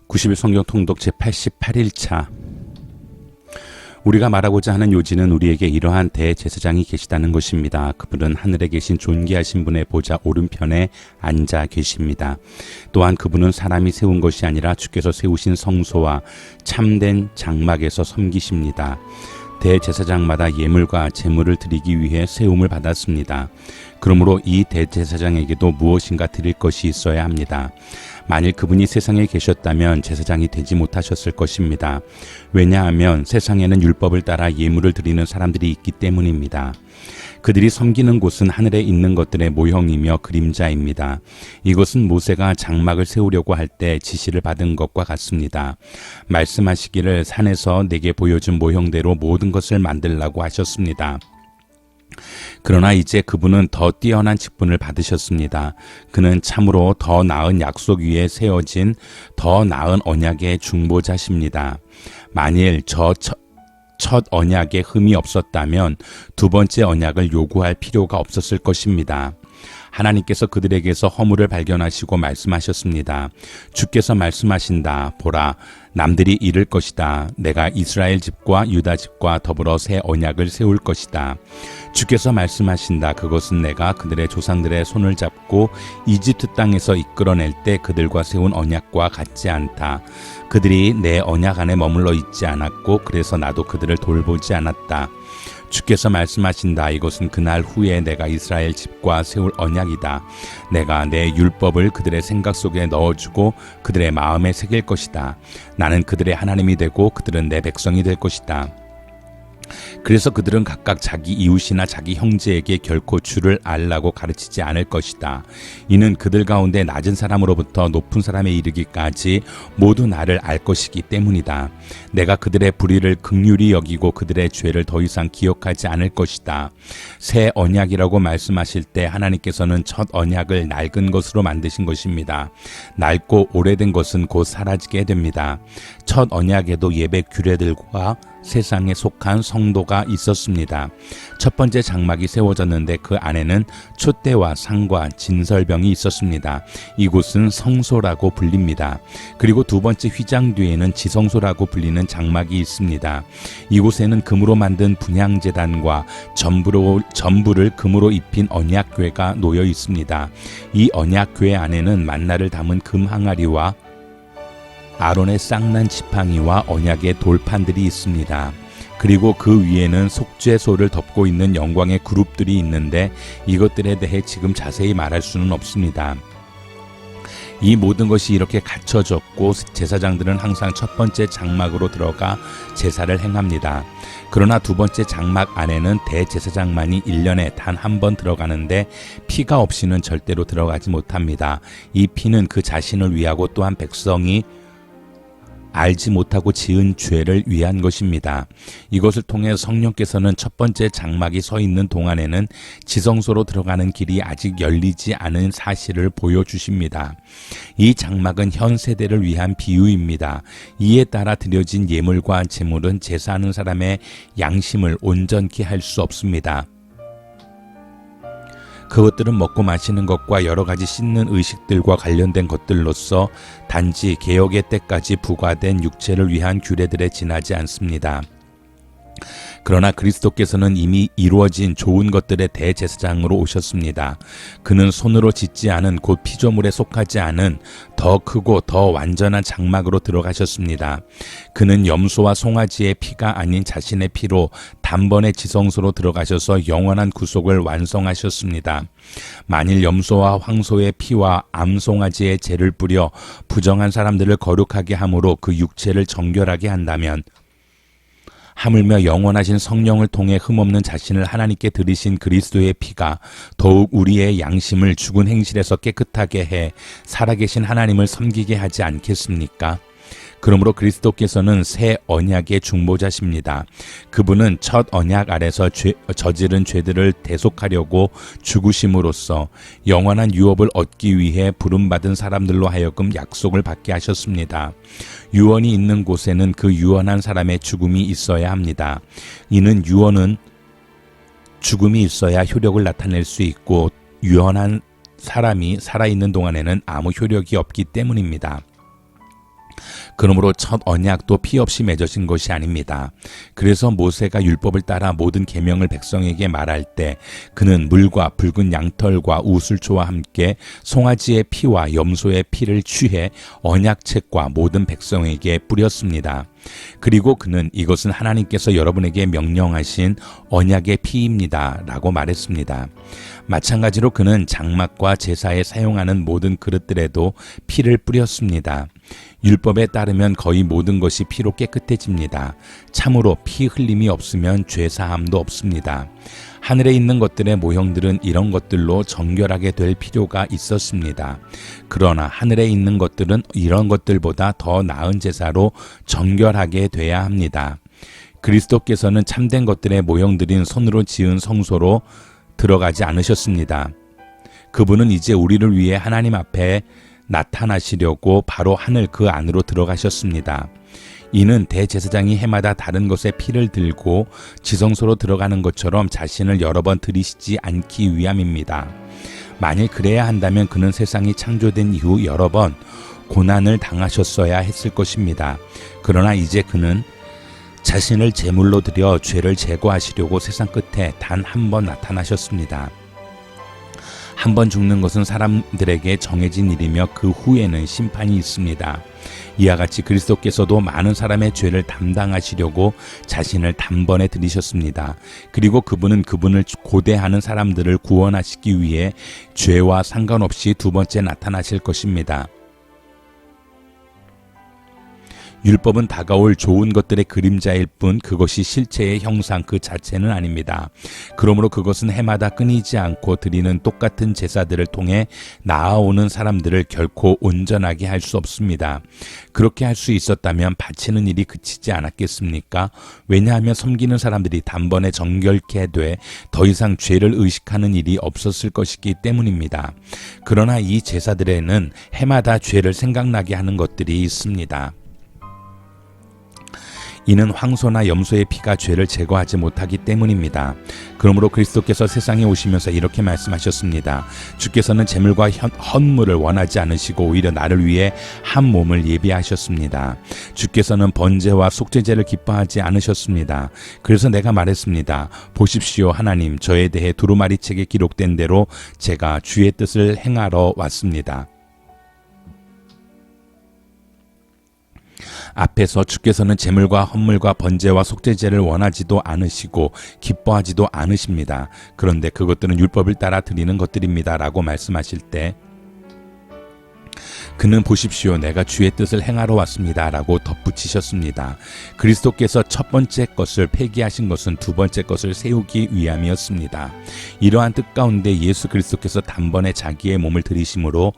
90일 성경 통독 제88일차. 우리가 말하고자 하는 요지는 우리에게 이러한 대제사장이 계시다는 것입니다. 그분은 하늘에 계신 존귀하신 분의 보좌 오른편에 앉아 계십니다. 또한 그분은 사람이 세운 것이 아니라 주께서 세우신 성소와 참된 장막에서 섬기십니다. 대제사장마다 예물과 제물을 드리기 위해 세움을 받았습니다. 그러므로 이 대제사장에게도 무엇인가 드릴 것이 있어야 합니다. 만일 그분이 세상에 계셨다면 제사장이 되지 못하셨을 것입니다. 왜냐하면 세상에는 율법을 따라 예물을 드리는 사람들이 있기 때문입니다. 그들이 섬기는 곳은 하늘에 있는 것들의 모형이며 그림자입니다. 이것은 모세가 장막을 세우려고 할 때 지시를 받은 것과 같습니다. 말씀하시기를 산에서 내게 보여준 모형대로 모든 것을 만들라고 하셨습니다. 그러나 이제 그분은 더 뛰어난 직분을 받으셨습니다. 그는 참으로 더 나은 약속 위에 세워진 더 나은 언약의 중보자십니다. 만일 첫 언약에 흠이 없었다면 두 번째 언약을 요구할 필요가 없었을 것입니다. 하나님께서 그들에게서 허물을 발견하시고 말씀하셨습니다. 주께서 말씀하신다. 보라, 남들이 이를 것이다. 내가 이스라엘 집과 유다 집과 더불어 새 언약을 세울 것이다. 주께서 말씀하신다. 그것은 내가 그들의 조상들의 손을 잡고 이집트 땅에서 이끌어낼 때 그들과 세운 언약과 같지 않다. 그들이 내 언약 안에 머물러 있지 않았고 그래서 나도 그들을 돌보지 않았다. 주께서 말씀하신다. 이것은 그날 후에 내가 이스라엘 집과 세울 언약이다. 내가 내 율법을 그들의 생각 속에 넣어주고 그들의 마음에 새길 것이다. 나는 그들의 하나님이 되고 그들은 내 백성이 될 것이다. 그래서 그들은 각각 자기 이웃이나 자기 형제에게 결코 주를 알라고 가르치지 않을 것이다. 이는 그들 가운데 낮은 사람으로부터 높은 사람에 이르기까지 모두 나를 알 것이기 때문이다. 내가 그들의 불의를 긍휼히 여기고 그들의 죄를 더 이상 기억하지 않을 것이다. 새 언약이라고 말씀하실 때 하나님께서는 첫 언약을 낡은 것으로 만드신 것입니다. 낡고 오래된 것은 곧 사라지게 됩니다. 첫 언약에도 예배 규례들과 세상에 속한 성도가 있었습니다. 첫 번째 장막이 세워졌는데 그 안에는 촛대와 상과 진설병이 있었습니다. 이곳은 성소라고 불립니다. 그리고 두 번째 휘장 뒤에는 지성소라고 불리는 장막이 있습니다. 이곳에는 금으로 만든 분향제단과 전부를 금으로 입힌 언약궤가 놓여 있습니다. 이 언약궤 안에는 만나를 담은 금 항아리와 아론의 쌍난 지팡이와 언약의 돌판들이 있습니다. 그리고 그 위에는 속죄소를 덮고 있는 영광의 그룹들이 있는데 이것들에 대해 지금 자세히 말할 수는 없습니다. 이 모든 것이 이렇게 갖춰졌고 제사장들은 항상 첫 번째 장막으로 들어가 제사를 행합니다. 그러나 두 번째 장막 안에는 대제사장만이 1년에 단 한 번 들어가는데 피가 없이는 절대로 들어가지 못합니다. 이 피는 그 자신을 위하고 또한 백성이 알지 못하고 지은 죄를 위한 것입니다. 이것을 통해 성령께서는 첫 번째 장막이 서 있는 동안에는 지성소로 들어가는 길이 아직 열리지 않은 사실을 보여주십니다. 이 장막은 현 세대를 위한 비유입니다. 이에 따라 드려진 예물과 제물은 제사하는 사람의 양심을 온전케 할 수 없습니다. 그것들은 먹고 마시는 것과 여러 가지 씻는 의식들과 관련된 것들로서 단지 개혁의 때까지 부과된 육체를 위한 규례들에 지나지 않습니다. 그러나 그리스도께서는 이미 이루어진 좋은 것들의 대제사장으로 오셨습니다. 그는 손으로 짓지 않은 곧 피조물에 속하지 않은 더 크고 더 완전한 장막으로 들어가셨습니다. 그는 염소와 송아지의 피가 아닌 자신의 피로 단번에 지성소로 들어가셔서 영원한 구속을 완성하셨습니다. 만일 염소와 황소의 피와 암송아지의 재를 뿌려 부정한 사람들을 거룩하게 함으로 그 육체를 정결하게 한다면 하물며 영원하신 성령을 통해 흠없는 자신을 하나님께 드리신 그리스도의 피가 더욱 우리의 양심을 죽은 행실에서 깨끗하게 해 살아계신 하나님을 섬기게 하지 않겠습니까? 그러므로 그리스도께서는 새 언약의 중보자십니다. 그분은 첫 언약 아래서 저지른 죄들을 대속하려고 죽으심으로써 영원한 유업을 얻기 위해 부름받은 사람들로 하여금 약속을 받게 하셨습니다. 유언이 있는 곳에는 그 유언한 사람의 죽음이 있어야 합니다. 이는 유언은 죽음이 있어야 효력을 나타낼 수 있고 유언한 사람이 살아있는 동안에는 아무 효력이 없기 때문입니다. 그러므로 첫 언약도 피 없이 맺어진 것이 아닙니다. 그래서 모세가 율법을 따라 모든 계명을 백성에게 말할 때 그는 물과 붉은 양털과 우슬초와 함께 송아지의 피와 염소의 피를 취해 언약책과 모든 백성에게 뿌렸습니다. 그리고 그는 이것은 하나님께서 여러분에게 명령하신 언약의 피입니다 라고 말했습니다. 마찬가지로 그는 장막과 제사에 사용하는 모든 그릇들에도 피를 뿌렸습니다. 율법에 따르면 거의 모든 것이 피로 깨끗해집니다. 참으로 피 흘림이 없으면 죄사함도 없습니다. 하늘에 있는 것들의 모형들은 이런 것들로 정결하게 될 필요가 있었습니다. 그러나 하늘에 있는 것들은 이런 것들보다 더 나은 제사로 정결하게 돼야 합니다. 그리스도께서는 참된 것들의 모형들인 손으로 지은 성소로 들어가지 않으셨습니다. 그분은 이제 우리를 위해 하나님 앞에 나타나시려고 바로 하늘 그 안으로 들어가셨습니다. 이는 대제사장이 해마다 다른 것의 피를 들고 지성소로 들어가는 것처럼 자신을 여러 번 들이시지 않기 위함입니다. 만일 그래야 한다면 그는 세상이 창조된 이후 여러 번 고난을 당하셨어야 했을 것입니다. 그러나 이제 그는 자신을 제물로 드려 죄를 제거하시려고 세상 끝에 단 한 번 나타나셨습니다. 한 번 죽는 것은 사람들에게 정해진 일이며 그 후에는 심판이 있습니다. 이와 같이 그리스도께서도 많은 사람의 죄를 담당하시려고 자신을 단번에 들이셨습니다. 그리고 그분은 그분을 고대하는 사람들을 구원하시기 위해 죄와 상관없이 두 번째 나타나실 것입니다. 율법은 다가올 좋은 것들의 그림자일 뿐 그것이 실체의 형상 그 자체는 아닙니다. 그러므로 그것은 해마다 끊이지 않고 드리는 똑같은 제사들을 통해 나아오는 사람들을 결코 온전하게 할 수 없습니다. 그렇게 할 수 있었다면 바치는 일이 그치지 않았겠습니까? 왜냐하면 섬기는 사람들이 단번에 정결케 돼 더 이상 죄를 의식하는 일이 없었을 것이기 때문입니다. 그러나 이 제사들에는 해마다 죄를 생각나게 하는 것들이 있습니다. 이는 황소나 염소의 피가 죄를 제거하지 못하기 때문입니다. 그러므로 그리스도께서 세상에 오시면서 이렇게 말씀하셨습니다. 주께서는 제물과 헌물을 원하지 않으시고 오히려 나를 위해 한 몸을 예비하셨습니다. 주께서는 번제와 속죄제를 기뻐하지 않으셨습니다. 그래서 내가 말했습니다. 보십시오 하나님, 저에 대해 두루마리 책에 기록된 대로 제가 주의 뜻을 행하러 왔습니다. 앞에서 주께서는 제물과 헌물과 번제와 속죄제를 원하지도 않으시고 기뻐하지도 않으십니다. 그런데 그것들은 율법을 따라 드리는 것들입니다 라고 말씀하실 때 그는 보십시오 내가 주의 뜻을 행하러 왔습니다 라고 덧붙이셨습니다. 그리스도께서 첫 번째 것을 폐기하신 것은 두 번째 것을 세우기 위함이었습니다. 이러한 뜻 가운데 예수 그리스도께서 단번에 자기의 몸을 들이심으로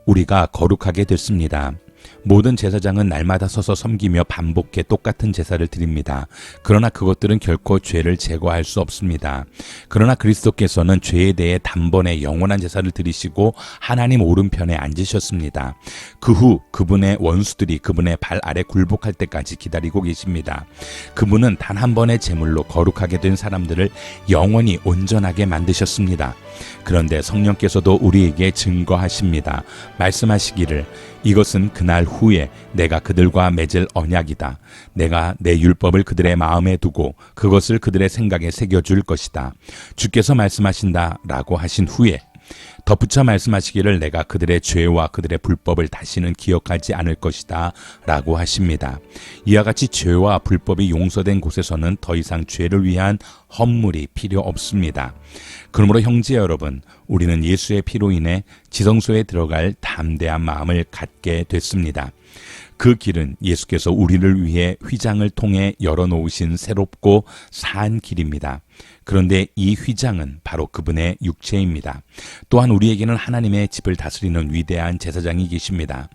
우리가 거룩하게 됐습니다. 모든 제사장은 날마다 서서 섬기며 반복해 똑같은 제사를 드립니다. 그러나 그것들은 결코 죄를 제거할 수 없습니다. 그러나 그리스도께서는 죄에 대해 단번에 영원한 제사를 드리시고 하나님 오른편에 앉으셨습니다. 그 후 그분의 원수들이 그분의 발 아래 굴복할 때까지 기다리고 계십니다. 그분은 단 한 번의 제물로 거룩하게 된 사람들을 영원히 온전하게 만드셨습니다. 그런데 성령께서도 우리에게 증거하십니다. 말씀하시기를 이것은 그날 후에 내가 그들과 맺을 언약이다. 내가 내 율법을 그들의 마음에 두고 그것을 그들의 생각에 새겨줄 것이다. 주께서 말씀하신다 라고 하신 후에 덧붙여 말씀하시기를 내가 그들의 죄와 그들의 불법을 다시는 기억하지 않을 것이다 라고 하십니다. 이와 같이 죄와 불법이 용서된 곳에서는 더 이상 죄를 위한 헌물이 필요 없습니다. 그러므로 형제 여러분, 우리는 예수의 피로 인해 지성소에 들어갈 담대한 마음을 갖게 됐습니다. 그 길은 예수께서 우리를 위해 휘장을 통해 열어놓으신 새롭고 산 길입니다. 그런데 이 휘장은 바로 그분의 육체입니다. 또한 우리에게는 하나님의 집을 다스리는 위대한 제사장이 계십니다.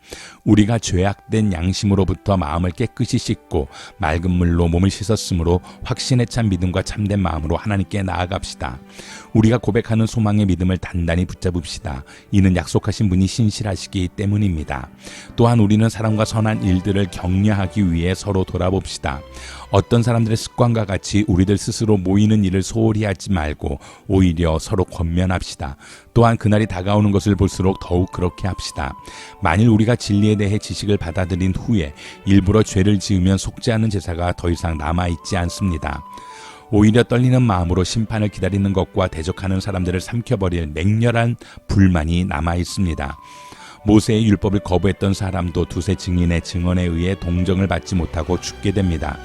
우리가 죄악된 양심으로부터 마음을 깨끗이 씻고 맑은 물로 몸을 씻었으므로 확신에 찬 믿음과 참된 마음으로 하나님께 나아갑시다. 우리가 고백하는 소망의 믿음을 단단히 붙잡읍시다. 이는 약속하신 분이 신실하시기 때문입니다. 또한 우리는 사랑과 선한 일들을 격려하기 위해 서로 돌아봅시다. 어떤 사람들의 습관과 같이 우리들 스스로 모이는 일을 소홀히 하지 말고 오히려 서로 권면합시다. 또한 그날이 다가오는 것을 볼수록 더욱 그렇게 합시다. 만일 우리가 진리에 대해 지식을 받아들인 후에 일부러 죄를 지으면 속지 않는 제사가 더 이상 남아있지 않습니다. 오히려 떨리는 마음으로 심판을 기다리는 것과 대적하는 사람들을 삼켜버릴 맹렬한 불만이 남아있습니다. 모세의 율법을 거부했던 사람도 두세 증인의 증언에 의해 동정을 받지 못하고 죽게 됩니다.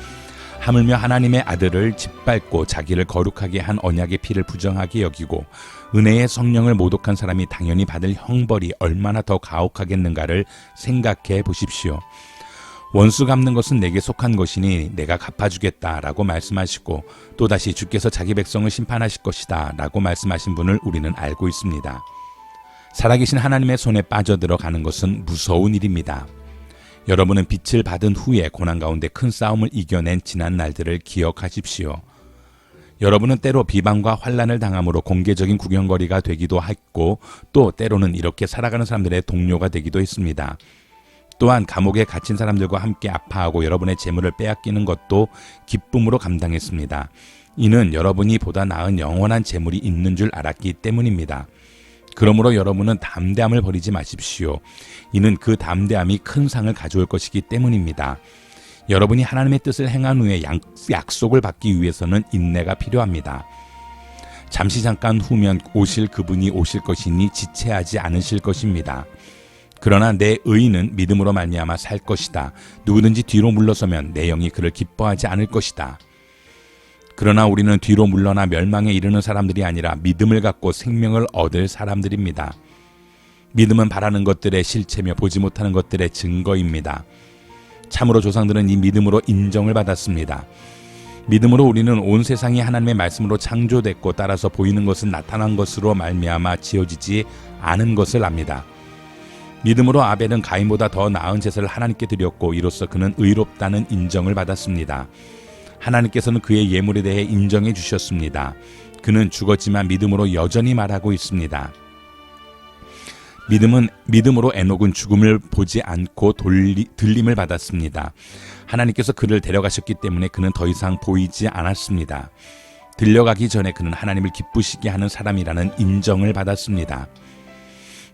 하물며 하나님의 아들을 짓밟고 자기를 거룩하게 한 언약의 피를 부정하게 여기고 은혜의 성령을 모독한 사람이 당연히 받을 형벌이 얼마나 더 가혹하겠는가를 생각해 보십시오. 원수 갚는 것은 내게 속한 것이니 내가 갚아주겠다라고 말씀하시고 또다시 주께서 자기 백성을 심판하실 것이다 라고 말씀하신 분을 우리는 알고 있습니다. 살아계신 하나님의 손에 빠져들어가는 것은 무서운 일입니다. 여러분은 빛을 받은 후에 고난 가운데 큰 싸움을 이겨낸 지난 날들을 기억하십시오. 여러분은 때로 비방과 환난을 당함으로 공개적인 구경거리가 되기도 했고 또 때로는 이렇게 살아가는 사람들의 동료가 되기도 했습니다. 또한 감옥에 갇힌 사람들과 함께 아파하고 여러분의 재물을 빼앗기는 것도 기쁨으로 감당했습니다. 이는 여러분이 보다 나은 영원한 재물이 있는 줄 알았기 때문입니다. 그러므로 여러분은 담대함을 버리지 마십시오. 이는 그 담대함이 큰 상을 가져올 것이기 때문입니다. 여러분이 하나님의 뜻을 행한 후에 약속을 받기 위해서는 인내가 필요합니다. 잠시 잠깐 후면 오실 그분이 오실 것이니 지체하지 않으실 것입니다. 그러나 내 의인은 믿음으로 말미암아 살 것이다. 누구든지 뒤로 물러서면 내 영이 그를 기뻐하지 않을 것이다. 그러나 우리는 뒤로 물러나 멸망에 이르는 사람들이 아니라 믿음을 갖고 생명을 얻을 사람들입니다. 믿음은 바라는 것들의 실체며 보지 못하는 것들의 증거입니다. 참으로 조상들은 이 믿음으로 인정을 받았습니다. 믿음으로 우리는 온 세상이 하나님의 말씀으로 창조됐고 따라서 보이는 것은 나타난 것으로 말미암아 지어지지 않은 것을 압니다. 믿음으로 아벨은 가인보다 더 나은 제사를 하나님께 드렸고 이로써 그는 의롭다는 인정을 받았습니다. 하나님께서는 그의 예물에 대해 인정해 주셨습니다. 그는 죽었지만 믿음으로 여전히 말하고 있습니다. 믿음으로 에녹은 죽음을 보지 않고 들림을 받았습니다. 하나님께서 그를 데려가셨기 때문에 그는 더 이상 보이지 않았습니다. 들려가기 전에 그는 하나님을 기쁘시게 하는 사람이라는 인정을 받았습니다.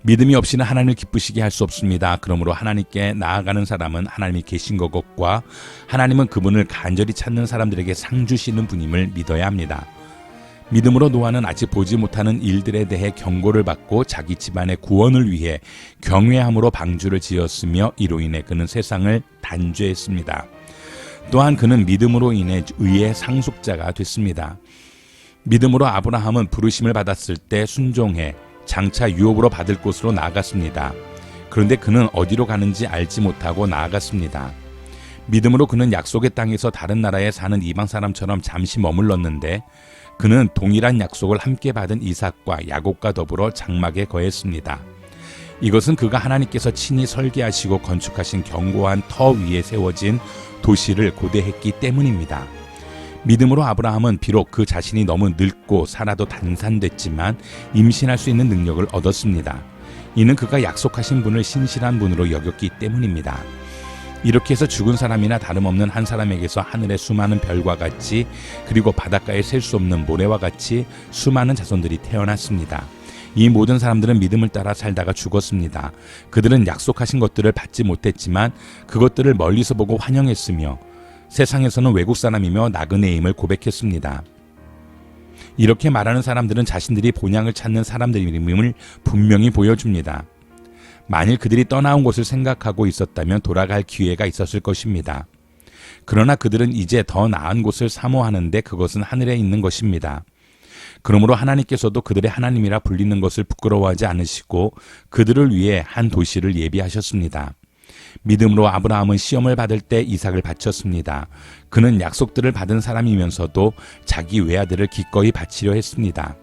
믿음이 없이는 하나님을 기쁘시게 할 수 없습니다. 그러므로 하나님께 나아가는 사람은 하나님이 계신 것과 하나님은 그분을 간절히 찾는 사람들에게 상 주시는 분임을 믿어야 합니다. 믿음으로 노아는 아직 보지 못하는 일들에 대해 경고를 받고 자기 집안의 구원을 위해 경외함으로 방주를 지었으며 이로 인해 그는 세상을 단죄했습니다. 또한 그는 믿음으로 인해 의의 상속자가 됐습니다. 믿음으로 아브라함은 부르심을 받았을 때 순종해 장차 유업으로 받을 곳으로 나아갔습니다. 그런데 그는 어디로 가는지 알지 못하고 나아갔습니다. 믿음으로 그는 약속의 땅에서 다른 나라에 사는 이방 사람처럼 잠시 머물렀는데 그는 동일한 약속을 함께 받은 이삭과 야곱과 더불어 장막에 거했습니다. 이것은 그가 하나님께서 친히 설계하시고 건축하신 견고한 터 위에 세워진 도시를 고대했기 때문입니다. 믿음으로 아브라함은 비록 그 자신이 너무 늙고 살아도 단산됐지만 임신할 수 있는 능력을 얻었습니다. 이는 그가 약속하신 분을 신실한 분으로 여겼기 때문입니다. 이렇게 해서 죽은 사람이나 다름없는 한 사람에게서 하늘의 수많은 별과 같이 그리고 바닷가에 셀 수 없는 모래와 같이 수많은 자손들이 태어났습니다. 이 모든 사람들은 믿음을 따라 살다가 죽었습니다. 그들은 약속하신 것들을 받지 못했지만 그것들을 멀리서 보고 환영했으며 세상에서는 외국 사람이며 나그네임을 고백했습니다. 이렇게 말하는 사람들은 자신들이 본향을 찾는 사람들임을 분명히 보여줍니다. 만일 그들이 떠나온 곳을 생각하고 있었다면 돌아갈 기회가 있었을 것입니다. 그러나 그들은 이제 더 나은 곳을 사모하는데 그것은 하늘에 있는 것입니다. 그러므로 하나님께서도 그들의 하나님이라 불리는 것을 부끄러워하지 않으시고 그들을 위해 한 도시를 예비하셨습니다. 믿음으로 아브라함은 시험을 받을 때 이삭을 바쳤습니다. 그는 약속들을 받은 사람이면서도 자기 외아들을 기꺼이 바치려 했습니다.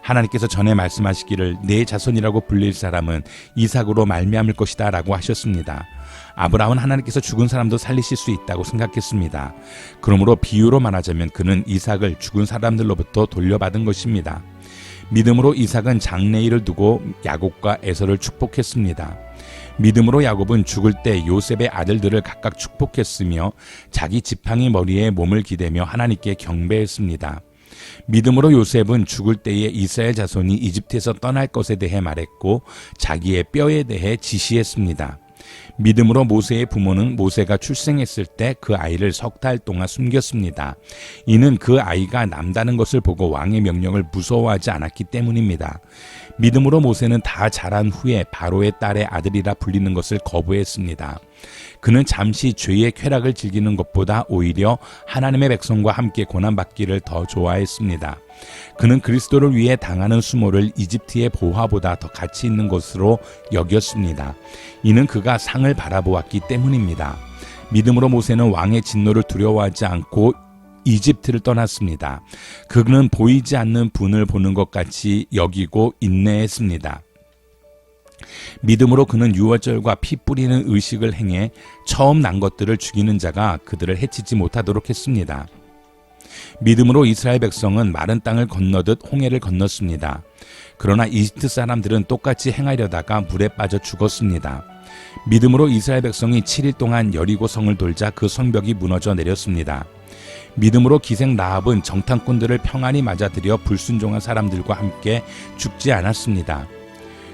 하나님께서 전에 말씀하시기를 내 자손이라고 불릴 사람은 이삭으로 말미암을 것이다 라고 하셨습니다. 아브라함은 하나님께서 죽은 사람도 살리실 수 있다고 생각했습니다. 그러므로 비유로 말하자면 그는 이삭을 죽은 사람들로부터 돌려받은 것입니다. 믿음으로 이삭은 장래일을 두고 야곱과 에서를 축복했습니다. 믿음으로 야곱은 죽을 때 요셉의 아들들을 각각 축복했으며 자기 지팡이 머리에 몸을 기대며 하나님께 경배했습니다. 믿음으로 요셉은 죽을 때에 이스라엘 자손이 이집트에서 떠날 것에 대해 말했고 자기의 뼈에 대해 지시했습니다. 믿음으로 모세의 부모는 모세가 출생했을 때 그 아이를 석 달 동안 숨겼습니다. 이는 그 아이가 남다른 것을 보고 왕의 명령을 무서워하지 않았기 때문입니다. 믿음으로 모세는 다 자란 후에 바로의 딸의 아들이라 불리는 것을 거부했습니다. 그는 잠시 죄의 쾌락을 즐기는 것보다 오히려 하나님의 백성과 함께 고난받기를 더 좋아했습니다. 그는 그리스도를 위해 당하는 수모를 이집트의 보화보다 더 가치 있는 것으로 여겼습니다. 이는 그가 상을 바라보았기 때문입니다. 믿음으로 모세는 왕의 진노를 두려워하지 않고 이집트를 떠났습니다. 그는 보이지 않는 분을 보는 것 같이 여기고 인내했습니다. 믿음으로 그는 유월절과 피 뿌리는 의식을 행해 처음 난 것들을 죽이는 자가 그들을 해치지 못하도록 했습니다. 믿음으로 이스라엘 백성은 마른 땅을 건너듯 홍해를 건넜습니다. 그러나 이집트 사람들은 똑같이 행하려다가 물에 빠져 죽었습니다. 믿음으로 이스라엘 백성이 7일 동안 여리고 성을 돌자 그 성벽이 무너져 내렸습니다. 믿음으로 기생 라합은 정탐꾼들을 평안히 맞아들여 불순종한 사람들과 함께 죽지 않았습니다.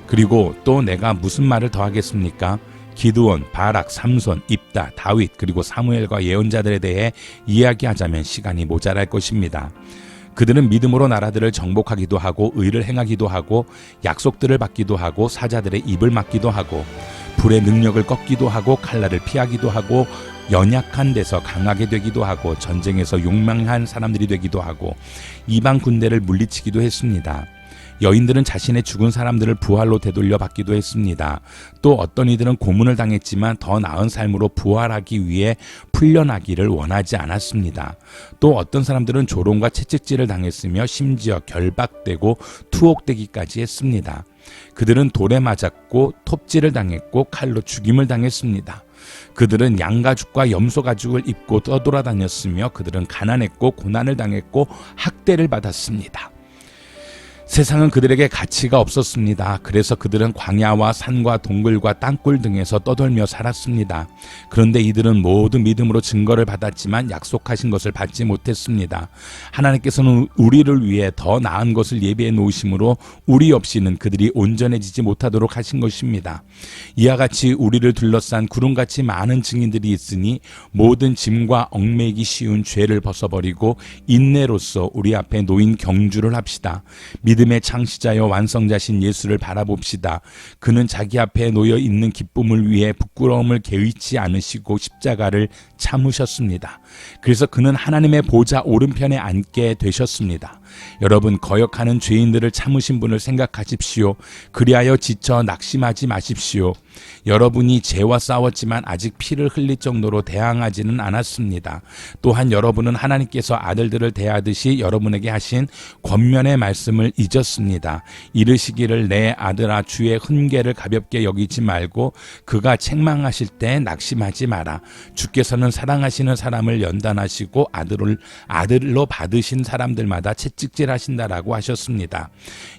그리고 또 내가 무슨 말을 더 하겠습니까? 기드온, 바락, 삼손, 입다, 다윗 그리고 사무엘과 예언자들에 대해 이야기하자면 시간이 모자랄 것입니다. 그들은 믿음으로 나라들을 정복하기도 하고 의를 행하기도 하고 약속들을 받기도 하고 사자들의 입을 막기도 하고 불의 능력을 꺾기도 하고 칼날을 피하기도 하고 연약한 데서 강하게 되기도 하고 전쟁에서 용맹한 사람들이 되기도 하고 이방 군대를 물리치기도 했습니다. 여인들은 자신의 죽은 사람들을 부활로 되돌려 받기도 했습니다. 또 어떤 이들은 고문을 당했지만 더 나은 삶으로 부활하기 위해 풀려나기를 원하지 않았습니다. 또 어떤 사람들은 조롱과 채찍질을 당했으며 심지어 결박되고 투옥되기까지 했습니다. 그들은 돌에 맞았고 톱질을 당했고 칼로 죽임을 당했습니다. 그들은 양가죽과 염소가죽을 입고 떠돌아다녔으며 그들은 가난했고 고난을 당했고 학대를 받았습니다. 세상은 그들에게 가치가 없었습니다. 그래서 그들은 광야와 산과 동굴과 땅굴 등에서 떠돌며 살았습니다. 그런데 이들은 모두 믿음으로 증거를 받았지만 약속하신 것을 받지 못했습니다. 하나님께서는 우리를 위해 더 나은 것을 예비해 놓으심으로 우리 없이는 그들이 온전해지지 못하도록 하신 것입니다. 이와 같이 우리를 둘러싼 구름같이 많은 증인들이 있으니 모든 짐과 얽매이기 쉬운 죄를 벗어버리고 인내로써 우리 앞에 놓인 경주를 합시다. 믿음의 창시자여 완성자신 예수를 바라봅시다. 그는 자기 앞에 놓여 있는 기쁨을 위해 부끄러움을 개의치 않으시고 십자가를 참으셨습니다. 그래서 그는 하나님의 보좌 오른편에 앉게 되셨습니다. 여러분, 거역하는 죄인들을 참으신 분을 생각하십시오. 그리하여 지쳐 낙심하지 마십시오. 여러분이 죄와 싸웠지만 아직 피를 흘릴 정도로 대항하지는 않았습니다. 또한 여러분은 하나님께서 아들들을 대하듯이 여러분에게 하신 권면의 말씀을 잊었습니다. 이르시기를 내 아들아 주의 훈계를 가볍게 여기지 말고 그가 책망하실 때 낙심하지 마라. 주께서는 사랑하시는 사람을 연단하시고 아들로 받으신 사람들마다 채찍질하신다라고 하셨습니다.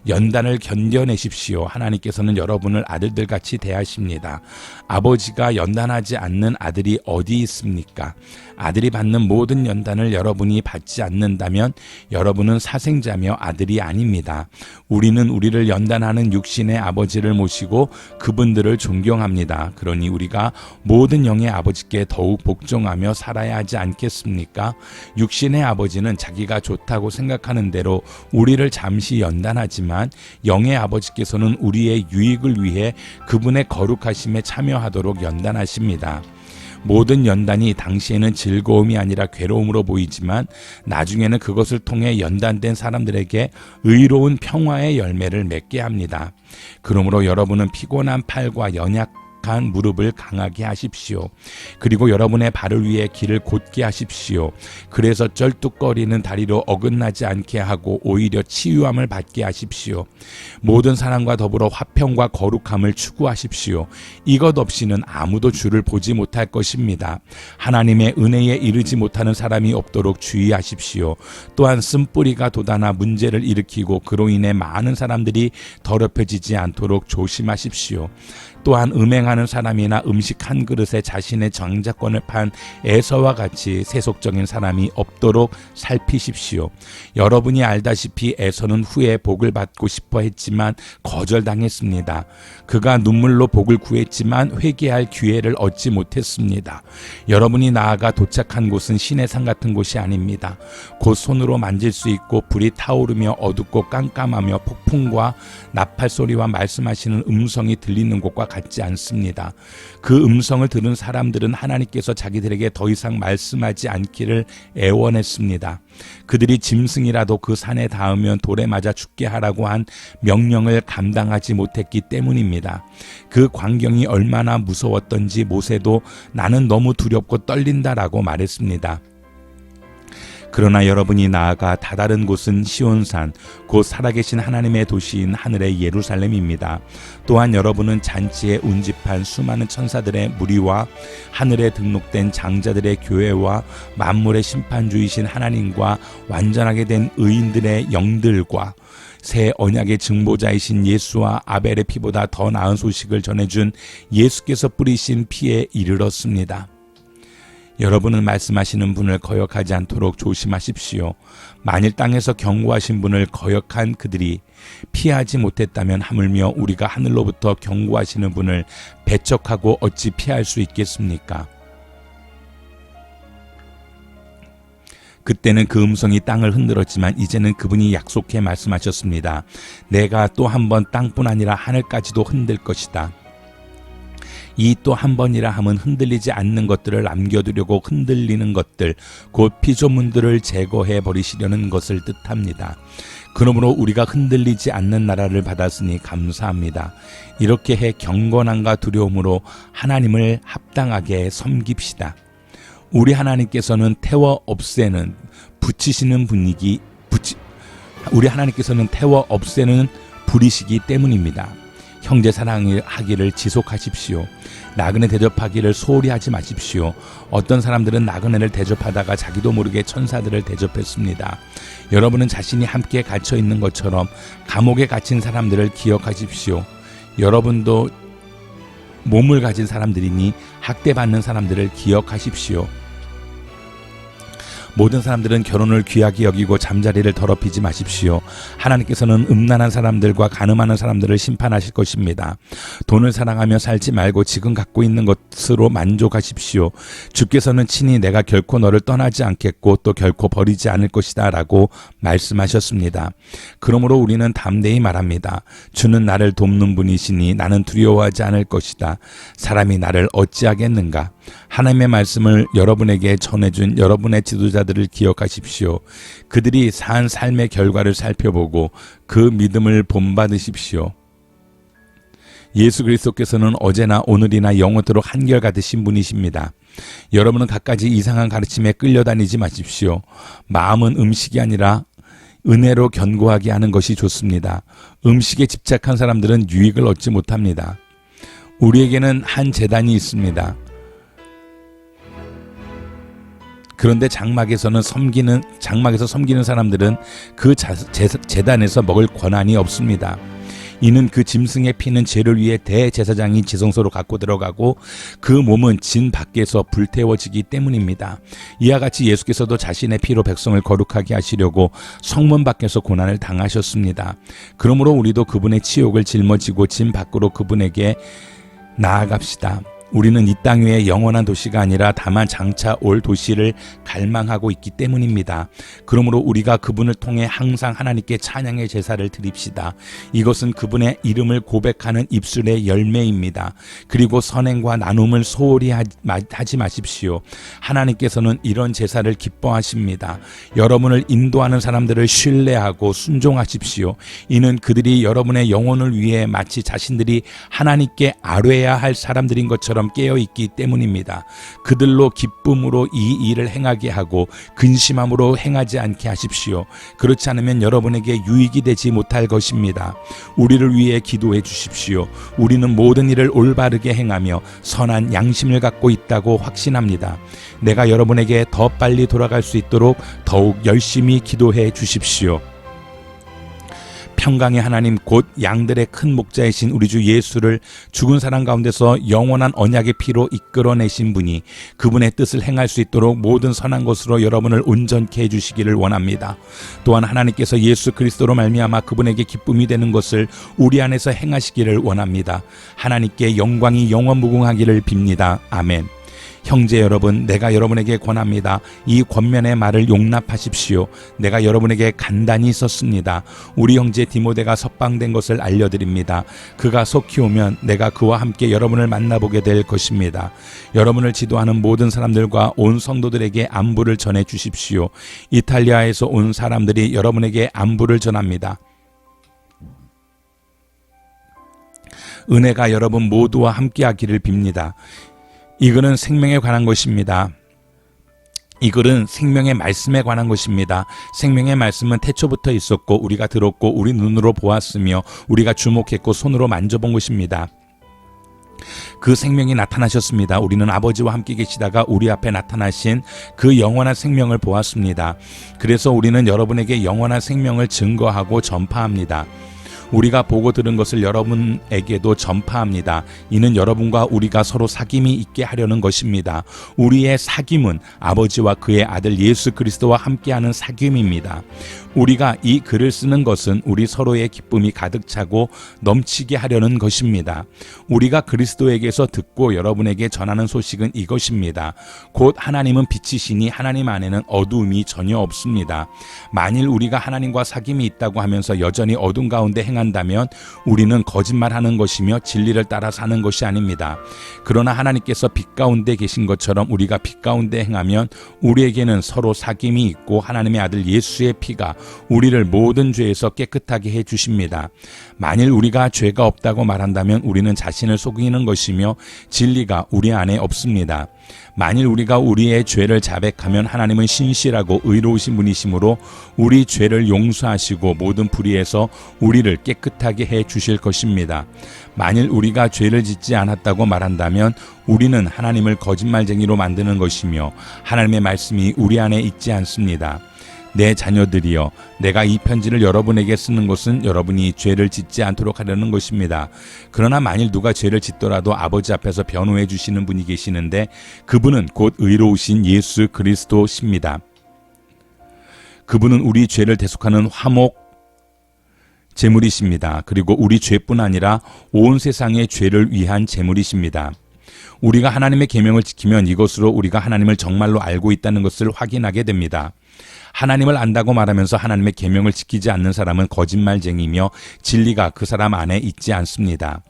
연단을 견뎌내십시오. 하나님께서는 여러분을 아들들같이 대하십니다. 아버지가 연단하지 않는 아들이 어디 있습니까? 아들이 받는 모든 연단을 여러분이 받지 않는다면 여러분은 사생자며 아들이 아닙니다. 우리는 우리를 연단하는 육신의 아버지를 모시고 그분들을 존경합니다. 그러니 우리가 모든 영의 아버지께 더욱 복종하며 살아야 하지 않겠습니까? 육신의 아버지는 자기가 좋다고 생각하는 대로 우리를 잠시 연단하지만 영의 아버지께서는 우리의 유익을 위해 그분의 거룩하심에 참여하도록 연단하십니다. 모든 연단이 당시에는 즐거움이 아니라 괴로움으로 보이지만 나중에는 그것을 통해 연단된 사람들에게 의로운 평화의 열매를 맺게 합니다. 그러므로 여러분은 피곤한 팔과 연약한 무릎을 강하게 하십시오. 그리고 여러분의 발을 위해 길을 곧게 하십시오. 그래서 쩔뚝거리는 다리로 어긋나지 않게 하고 오히려 치유함을 받게 하십시오. 모든 사람과 더불어 화평과 거룩함을 추구하십시오. 이것 없이는 아무도 주를 보지 못할 것입니다. 하나님의 은혜에 이르지 못하는 사람이 없도록 주의하십시오. 또한 쓴뿌리가 돋아나 문제를 일으키고 그로 인해 많은 사람들이 더럽혀지지 않도록 조심하십시오. 또한 음행하는 사람이나 음식 한 그릇에 자신의 장자권을 판 에서와 같이 세속적인 사람이 없도록 살피십시오. 여러분이 알다시피 에서는 후에 복을 받고 싶어 했지만 거절당했습니다. 그가 눈물로 복을 구했지만 회개할 기회를 얻지 못했습니다. 여러분이 나아가 도착한 곳은 신의 산 같은 곳이 아닙니다. 곧 손으로 만질 수 있고 불이 타오르며 어둡고 깜깜하며 폭풍과 나팔 소리와 말씀하시는 음성이 들리는 곳과 같지 않습니다. 그 음성을 들은 사람들은 하나님께서 자기들에게 더 이상 말씀하지 않기를 애원했습니다. 그들이 짐승이라도 그 산에 닿으면 돌에 맞아 죽게 하라고 한 명령을 감당하지 못했기 때문입니다. 그 광경이 얼마나 무서웠던지 모세도 나는 너무 두렵고 떨린다라고 말했습니다. 그러나 여러분이 나아가 다다른 곳은 시온산, 곧 살아계신 하나님의 도시인 하늘의 예루살렘입니다. 또한 여러분은 잔치에 운집한 수많은 천사들의 무리와 하늘에 등록된 장자들의 교회와 만물의 심판주이신 하나님과 완전하게 된 의인들의 영들과 새 언약의 증보자이신 예수와 아벨의 피보다 더 나은 소식을 전해준 예수께서 뿌리신 피에 이르렀습니다. 여러분은 말씀하시는 분을 거역하지 않도록 조심하십시오. 만일 땅에서 경고하신 분을 거역한 그들이 피하지 못했다면 하물며 우리가 하늘로부터 경고하시는 분을 배척하고 어찌 피할 수 있겠습니까? 그때는 그 음성이 땅을 흔들었지만 이제는 그분이 약속해 말씀하셨습니다. 내가 또 한 번 땅뿐 아니라 하늘까지도 흔들 것이다. 이 또 한 번이라 함은 흔들리지 않는 것들을 남겨두려고 흔들리는 것들, 곧 피조물들을 제거해 버리시려는 것을 뜻합니다. 그러므로 우리가 흔들리지 않는 나라를 받았으니 감사합니다. 이렇게 해 경건함과 두려움으로 하나님을 합당하게 섬깁시다. 우리 하나님께서는 태워 없애는 우리 하나님께서는 태워 없애는 불이시기 때문입니다. 형제 사랑하기를 지속하십시오. 나그네 대접하기를 소홀히 하지 마십시오. 어떤 사람들은 나그네를 대접하다가 자기도 모르게 천사들을 대접했습니다. 여러분은 자신이 함께 갇혀 있는 것처럼 감옥에 갇힌 사람들을 기억하십시오. 여러분도 몸을 가진 사람들이니 학대받는 사람들을 기억하십시오. 모든 사람들은 결혼을 귀하게 여기고 잠자리를 더럽히지 마십시오. 하나님께서는 음란한 사람들과 간음하는 사람들을 심판하실 것입니다. 돈을 사랑하며 살지 말고 지금 갖고 있는 것으로 만족하십시오. 주께서는 친히 내가 결코 너를 떠나지 않겠고 또 결코 버리지 않을 것이다 라고 말씀하셨습니다. 그러므로 우리는 담대히 말합니다. 주는 나를 돕는 분이시니 나는 두려워하지 않을 것이다. 사람이 나를 어찌하겠는가? 하나님의 말씀을 여러분에게 전해준 여러분의 지도자들을 기억하십시오. 그들이 산 삶의 결과를 살펴보고 그 믿음을 본받으십시오. 예수 그리스도께서는 어제나 오늘이나 영원토록 한결같으신 분이십니다. 여러분은 갖가지 이상한 가르침에 끌려다니지 마십시오. 마음은 음식이 아니라 은혜로 견고하게 하는 것이 좋습니다. 음식에 집착한 사람들은 유익을 얻지 못합니다. 우리에게는 한 제단이 있습니다. 그런데 장막에서 섬기는 사람들은 그 제단에서 먹을 권한이 없습니다. 이는 그 짐승의 피는 죄를 위해 대제사장이 지성소로 갖고 들어가고 그 몸은 진 밖에서 불태워지기 때문입니다. 이와 같이 예수께서도 자신의 피로 백성을 거룩하게 하시려고 성문 밖에서 고난을 당하셨습니다. 그러므로 우리도 그분의 치욕을 짊어지고 진 밖으로 그분에게 나아갑시다. 우리는 이 땅 위에 영원한 도시가 아니라 다만 장차 올 도시를 갈망하고 있기 때문입니다. 그러므로 우리가 그분을 통해 항상 하나님께 찬양의 제사를 드립시다. 이것은 그분의 이름을 고백하는 입술의 열매입니다. 그리고 선행과 나눔을 소홀히 하지 마십시오. 하나님께서는 이런 제사를 기뻐하십니다. 여러분을 인도하는 사람들을 신뢰하고 순종하십시오. 이는 그들이 여러분의 영혼을 위해 마치 자신들이 하나님께 아뢰야 할 사람들인 것처럼 깨어있기 때문입니다. 그들로 기쁨으로 이 일을 행하게 하고 근심함으로 행하지 않게 하십시오. 그렇지 않으면 여러분에게 유익이 되지 못할 것입니다. 우리를 위해 기도해 주십시오. 우리는 모든 일을 올바르게 행하며 선한 양심을 갖고 있다고 확신합니다. 내가 여러분에게 더 빨리 돌아갈 수 있도록 더욱 열심히 기도해 주십시오. 평강의 하나님 곧 양들의 큰 목자이신 우리 주 예수를 죽은 사람 가운데서 영원한 언약의 피로 이끌어내신 분이 그분의 뜻을 행할 수 있도록 모든 선한 것으로 여러분을 온전케 해주시기를 원합니다. 또한 하나님께서 예수 그리스도로 말미암아 그분에게 기쁨이 되는 것을 우리 안에서 행하시기를 원합니다. 하나님께 영광이 영원무궁하기를 빕니다. 아멘. 형제 여러분, 내가 여러분에게 권합니다. 이 권면의 말을 용납하십시오. 내가 여러분에게 간단히 썼습니다. 우리 형제 디모데가 석방된 것을 알려드립니다. 그가 속히 오면 내가 그와 함께 여러분을 만나보게 될 것입니다. 여러분을 지도하는 모든 사람들과 온 성도들에게 안부를 전해 주십시오. 이탈리아에서 온 사람들이 여러분에게 안부를 전합니다. 은혜가 여러분 모두와 함께하기를 빕니다. 이 글은 생명에 관한 것입니다. 이 글은 생명의 말씀에 관한 것입니다. 생명의 말씀은 태초부터 있었고 우리가 들었고 우리 눈으로 보았으며 우리가 주목했고 손으로 만져본 것입니다. 그 생명이 나타나셨습니다. 우리는 아버지와 함께 계시다가 우리 앞에 나타나신 그 영원한 생명을 보았습니다. 그래서 우리는 여러분에게 영원한 생명을 증거하고 전파합니다. 우리가 보고 들은 것을 여러분에게도 전파합니다. 이는 여러분과 우리가 서로 사귐이 있게 하려는 것입니다. 우리의 사귐은 아버지와 그의 아들 예수 그리스도와 함께하는 사귐입니다. 우리가 이 글을 쓰는 것은 우리 서로의 기쁨이 가득 차고 넘치게 하려는 것입니다. 우리가 그리스도에게서 듣고 여러분에게 전하는 소식은 이것입니다. 곧 하나님은 빛이시니 하나님 안에는 어두움이 전혀 없습니다. 만일 우리가 하나님과 사귐이 있다고 하면서 여전히 어둠 가운데 행한다면 우리는 거짓말하는 것이며 진리를 따라 사는 것이 아닙니다. 그러나 하나님께서 빛 가운데 계신 것처럼 우리가 빛 가운데 행하면 우리에게는 서로 사귐이 있고 하나님의 아들 예수의 피가 우리를 모든 죄에서 깨끗하게 해 주십니다. 만일 우리가 죄가 없다고 말한다면 우리는 자신을 속이는 것이며 진리가 우리 안에 없습니다. 만일 우리가 우리의 죄를 자백하면 하나님은 신실하고 의로우신 분이시므로 우리 죄를 용서하시고 모든 불의에서 우리를 깨끗하게 해 주실 것입니다. 만일 우리가 죄를 짓지 않았다고 말한다면 우리는 하나님을 거짓말쟁이로 만드는 것이며 하나님의 말씀이 우리 안에 있지 않습니다. 내 자녀들이여, 내가 이 편지를 여러분에게 쓰는 것은 여러분이 죄를 짓지 않도록 하려는 것입니다. 그러나 만일 누가 죄를 짓더라도 아버지 앞에서 변호해 주시는 분이 계시는데 그분은 곧 의로우신 예수 그리스도십니다. 그분은 우리 죄를 대속하는 화목 제물이십니다. 그리고 우리 죄뿐 아니라 온 세상의 죄를 위한 제물이십니다. 우리가 하나님의 계명을 지키면 이것으로 우리가 하나님을 정말로 알고 있다는 것을 확인하게 됩니다. 하나님을 안다고 말하면서 하나님의 계명을 지키지 않는 사람은 거짓말쟁이며 진리가 그 사람 안에 있지 않습니다.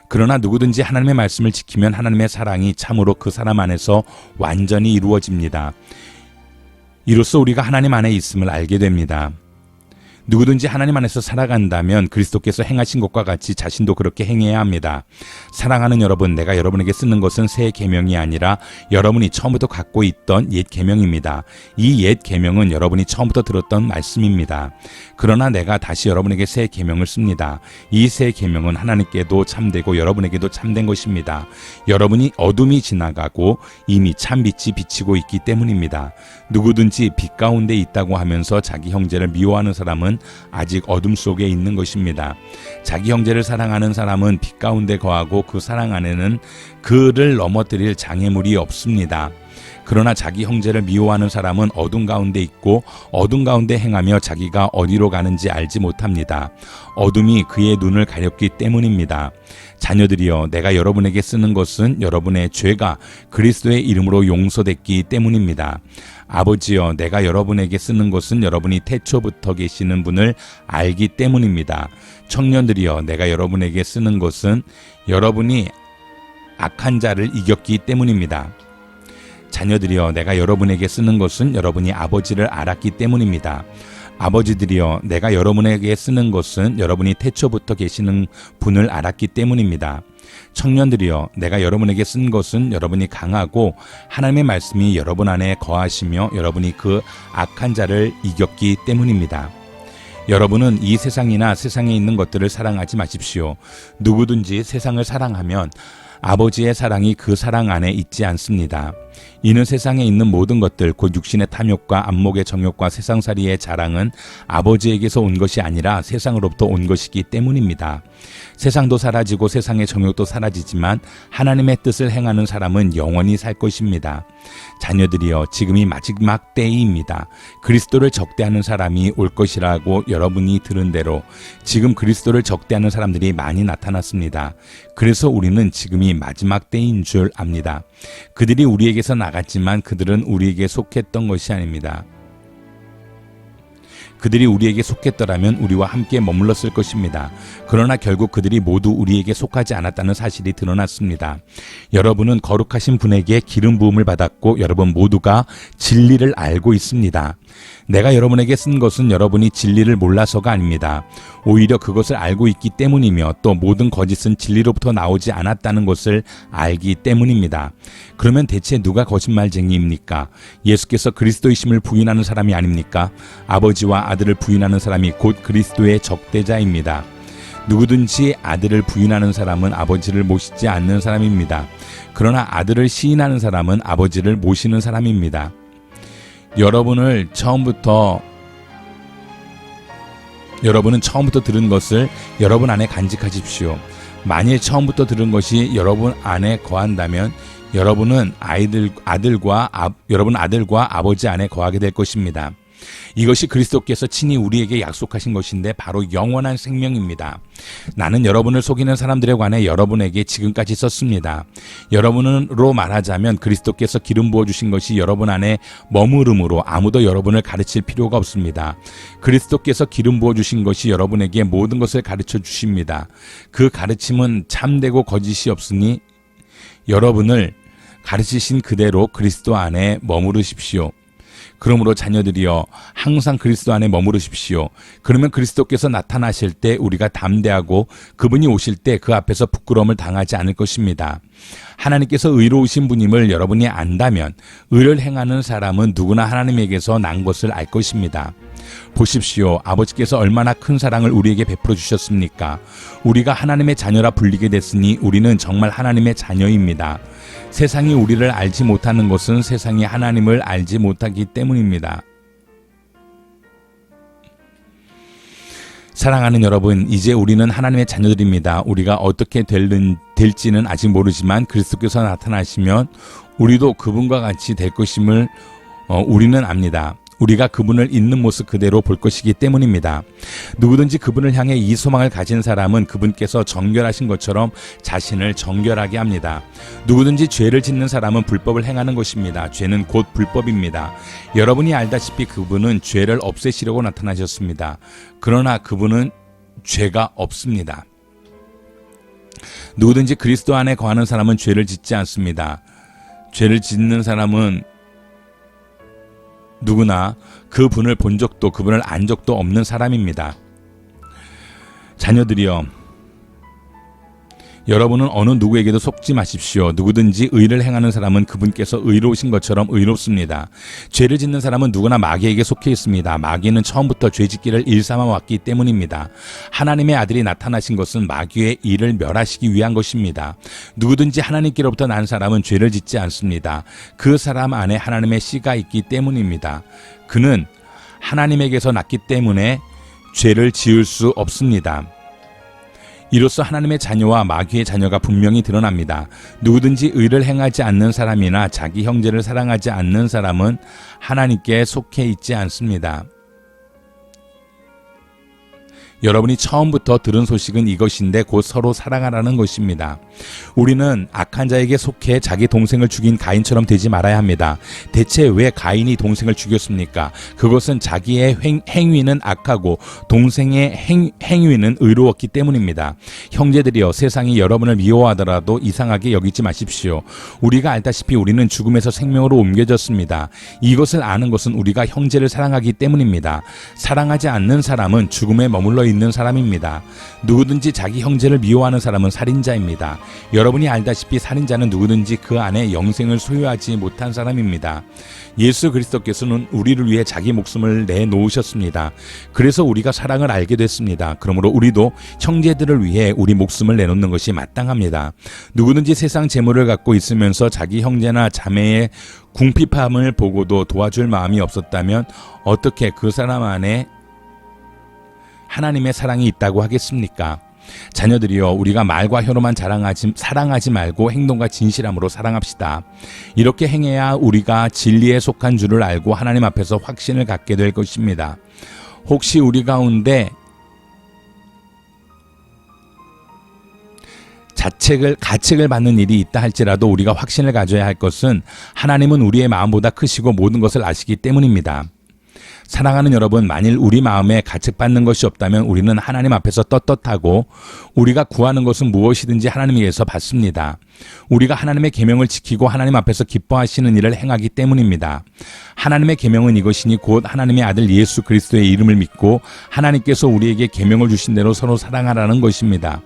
그러나 누구든지 하나님의 말씀을 지키면 하나님의 사랑이 참으로 그 사람 안에서 완전히 이루어집니다. 이로써 우리가 하나님 안에 있음을 알게 됩니다. 누구든지 하나님 안에서 살아간다면 그리스도께서 행하신 것과 같이 자신도 그렇게 행해야 합니다. 사랑하는 여러분, 내가 여러분에게 쓰는 것은 새 계명이 아니라 여러분이 처음부터 갖고 있던 옛 계명입니다. 이 옛 계명은 여러분이 처음부터 들었던 말씀입니다. 그러나 내가 다시 여러분에게 새 계명을 씁니다. 이 새 계명은 하나님께도 참되고 여러분에게도 참된 것입니다. 여러분이 어둠이 지나가고 이미 참 빛이 비치고 있기 때문입니다. 누구든지 빛 가운데 있다고 하면서 자기 형제를 미워하는 사람은 아직 어둠 속에 있는 것입니다. 자기 형제를 사랑하는 사람은 빛 가운데 거하고 그 사랑 안에는 그를 넘어뜨릴 장애물이 없습니다. 그러나 자기 형제를 미워하는 사람은 어둠 가운데 있고 어둠 가운데 행하며 자기가 어디로 가는지 알지 못합니다. 어둠이 그의 눈을 가렸기 때문입니다. 자녀들이여, 내가 여러분에게 쓰는 것은 여러분의 죄가 그리스도의 이름으로 용서됐기 때문입니다. 아버지여, 내가 여러분에게 쓰는 것은 여러분이 태초부터 계시는 분을 알기 때문입니다. 청년들이여, 내가 여러분에게 쓰는 것은 여러분이 악한 자를 이겼기 때문입니다. 자녀들이여, 내가 여러분에게 쓰는 것은 여러분이 아버지를 알았기 때문입니다. 아버지들이여, 내가 여러분에게 쓰는 것은 여러분이 태초부터 계시는 분을 알았기 때문입니다. 청년들이여, 내가 여러분에게 쓴 것은 여러분이 강하고 하나님의 말씀이 여러분 안에 거하시며 여러분이 그 악한 자를 이겼기 때문입니다. 여러분은 이 세상이나 세상에 있는 것들을 사랑하지 마십시오. 누구든지 세상을 사랑하면 아버지의 사랑이 그 사랑 안에 있지 않습니다. 이는 세상에 있는 모든 것들 곧 육신의 탐욕과 안목의 정욕과 세상살이의 자랑은 아버지에게서 온 것이 아니라 세상으로부터 온 것이기 때문입니다. 세상도 사라지고 세상의 정욕도 사라지지만 하나님의 뜻을 행하는 사람은 영원히 살 것입니다. 자녀들이여, 지금이 마지막 때입니다. 그리스도를 적대하는 사람이 올 것이라고 여러분이 들은 대로 지금 그리스도를 적대하는 사람들이 많이 나타났습니다. 그래서 우리는 지금이 마지막 때인 줄 압니다. 그들이 우리에게서 나갔지만 그들은 우리에게 속했던 것이 아닙니다. 그들이 우리에게 속했더라면 우리와 함께 머물렀을 것입니다. 그러나 결국 그들이 모두 우리에게 속하지 않았다는 사실이 드러났습니다. 여러분은 거룩하신 분에게 기름 부음을 받았고 여러분 모두가 진리를 알고 있습니다. 내가 여러분에게 쓴 것은 여러분이 진리를 몰라서가 아닙니다. 오히려 그것을 알고 있기 때문이며 또 모든 거짓은 진리로부터 나오지 않았다는 것을 알기 때문입니다. 그러면 대체 누가 거짓말쟁이입니까? 예수께서 그리스도이심을 부인하는 사람이 아닙니까? 아버지와 아들을 부인하는 사람이 곧 그리스도의 적대자입니다. 누구든지 아들을 부인하는 사람은 아버지를 모시지 않는 사람입니다. 그러나 아들을 시인하는 사람은 아버지를 모시는 사람입니다. 여러분은 처음부터 들은 것을 여러분 안에 간직하십시오. 만일 처음부터 들은 것이 여러분 안에 거한다면 여러분은 아들과 아버지 안에 거하게 될 것입니다. 이것이 그리스도께서 친히 우리에게 약속하신 것인데 바로 영원한 생명입니다. 나는 여러분을 속이는 사람들에 관해 여러분에게 지금까지 썼습니다. 여러분으로 말하자면 그리스도께서 기름 부어주신 것이 여러분 안에 머무름으로 아무도 여러분을 가르칠 필요가 없습니다. 그리스도께서 기름 부어주신 것이 여러분에게 모든 것을 가르쳐 주십니다. 그 가르침은 참되고 거짓이 없으니 여러분을 가르치신 그대로 그리스도 안에 머무르십시오. 그러므로 자녀들이여, 항상 그리스도 안에 머무르십시오. 그러면 그리스도께서 나타나실 때 우리가 담대하고 그분이 오실 때 그 앞에서 부끄러움을 당하지 않을 것입니다. 하나님께서 의로우신 분임을 여러분이 안다면 의를 행하는 사람은 누구나 하나님에게서 난 것을 알 것입니다. 보십시오. 아버지께서 얼마나 큰 사랑을 우리에게 베풀어 주셨습니까? 우리가 하나님의 자녀라 불리게 됐으니 우리는 정말 하나님의 자녀입니다. 세상이 우리를 알지 못하는 것은 세상이 하나님을 알지 못하기 때문입니다. 사랑하는 여러분, 이제 우리는 하나님의 자녀들입니다. 우리가 어떻게 될지는 아직 모르지만 그리스도께서 나타나시면 우리도 그분과 같이 될 것임을 우리는 압니다. 우리가 그분을 있는 모습 그대로 볼 것이기 때문입니다. 누구든지 그분을 향해 이 소망을 가진 사람은 그분께서 정결하신 것처럼 자신을 정결하게 합니다. 누구든지 죄를 짓는 사람은 불법을 행하는 것입니다. 죄는 곧 불법입니다. 여러분이 알다시피 그분은 죄를 없애시려고 나타나셨습니다. 그러나 그분은 죄가 없습니다. 누구든지 그리스도 안에 거하는 사람은 죄를 짓지 않습니다. 죄를 짓는 사람은 누구나 그분을 본 적도 그분을 안 적도 없는 사람입니다. 자녀들이여, 여러분은 어느 누구에게도 속지 마십시오. 누구든지 의를 행하는 사람은 그분께서 의로우신 것처럼 의롭습니다. 죄를 짓는 사람은 누구나 마귀에게 속해 있습니다. 마귀는 처음부터 죄짓기를 일삼아 왔기 때문입니다. 하나님의 아들이 나타나신 것은 마귀의 일을 멸하시기 위한 것입니다. 누구든지 하나님께로부터 난 사람은 죄를 짓지 않습니다. 그 사람 안에 하나님의 씨가 있기 때문입니다. 그는 하나님에게서 났기 때문에 죄를 지을 수 없습니다. 이로써 하나님의 자녀와 마귀의 자녀가 분명히 드러납니다. 누구든지 의를 행하지 않는 사람이나 자기 형제를 사랑하지 않는 사람은 하나님께 속해 있지 않습니다. 여러분이 처음부터 들은 소식은 이것인데 곧 서로 사랑하라는 것입니다. 우리는 악한 자에게 속해 자기 동생을 죽인 가인처럼 되지 말아야 합니다. 대체 왜 가인이 동생을 죽였습니까? 그것은 자기의 행위는 악하고 동생의 행위는 의로웠기 때문입니다. 형제들이여, 세상이 여러분을 미워하더라도 이상하게 여기지 마십시오. 우리가 알다시피 우리는 죽음에서 생명으로 옮겨졌습니다. 이것을 아는 것은 우리가 형제를 사랑하기 때문입니다. 사랑하지 않는 사람은 죽음에 머물러 있는 있는 사람입니다. 누구든지 자기 형제를 미워하는 사람은 살인자입니다. 여러분이 알다시피 살인자는 누구든지 그 안에 영생을 소유하지 못한 사람입니다. 예수 그리스도께서는 우리를 위해 자기 목숨을 내놓으셨습니다. 그래서 우리가 사랑을 알게 됐습니다. 그러므로 우리도 형제들을 위해 우리 목숨을 내놓는 것이 마땅합니다. 누구든지 세상 재물을 갖고 있으면서 자기 형제나 자매의 궁핍함을 보고도 도와줄 마음이 없었다면 어떻게 그 사람 안에 하나님의 사랑이 있다고 하겠습니까? 자녀들이여, 우리가 말과 혀로만 사랑하지 말고 행동과 진실함으로 사랑합시다. 이렇게 행해야 우리가 진리에 속한 줄을 알고 하나님 앞에서 확신을 갖게 될 것입니다. 혹시 우리 가운데 가책을 받는 일이 있다 할지라도 우리가 확신을 가져야 할 것은 하나님은 우리의 마음보다 크시고 모든 것을 아시기 때문입니다. 사랑하는 여러분, 만일 우리 마음에 가책받는 것이 없다면 우리는 하나님 앞에서 떳떳하고 우리가 구하는 것은 무엇이든지 하나님에게서 받습니다. 우리가 하나님의 계명을 지키고 하나님 앞에서 기뻐하시는 일을 행하기 때문입니다. 하나님의 계명은 이것이니 곧 하나님의 아들 예수 그리스도의 이름을 믿고 하나님께서 우리에게 계명을 주신 대로 서로 사랑하라는 것입니다.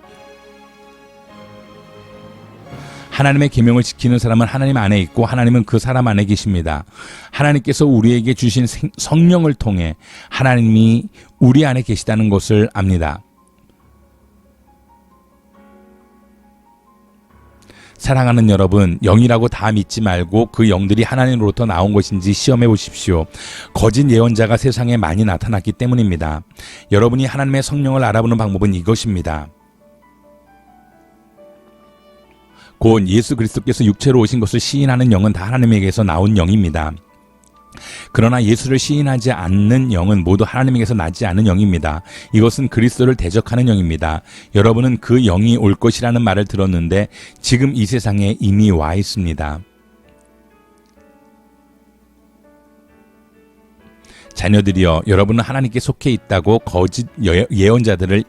하나님의 계명을 지키는 사람은 하나님 안에 있고 하나님은 그 사람 안에 계십니다. 하나님께서 우리에게 주신 성령을 통해 하나님이 우리 안에 계시다는 것을 압니다. 사랑하는 여러분, 영이라고 다 믿지 말고 그 영들이 하나님으로부터 나온 것인지 시험해 보십시오. 거짓 예언자가 세상에 많이 나타났기 때문입니다. 여러분이 하나님의 성령을 알아보는 방법은 이것입니다. 곧 예수 그리스도께서 육체로 오신 것을 시인하는 영은 다 하나님에게서 나온 영입니다. 그러나 예수를 시인하지 않는 영은 모두 하나님에게서 나지 않은 영입니다. 이것은 그리스도를 대적하는 영입니다. 여러분은 그 영이 올 것이라는 말을 들었는데 지금 이 세상에 이미 와 있습니다. 자녀들이여, 여러분은 하나님께 속해 있다고 거짓 예언자들을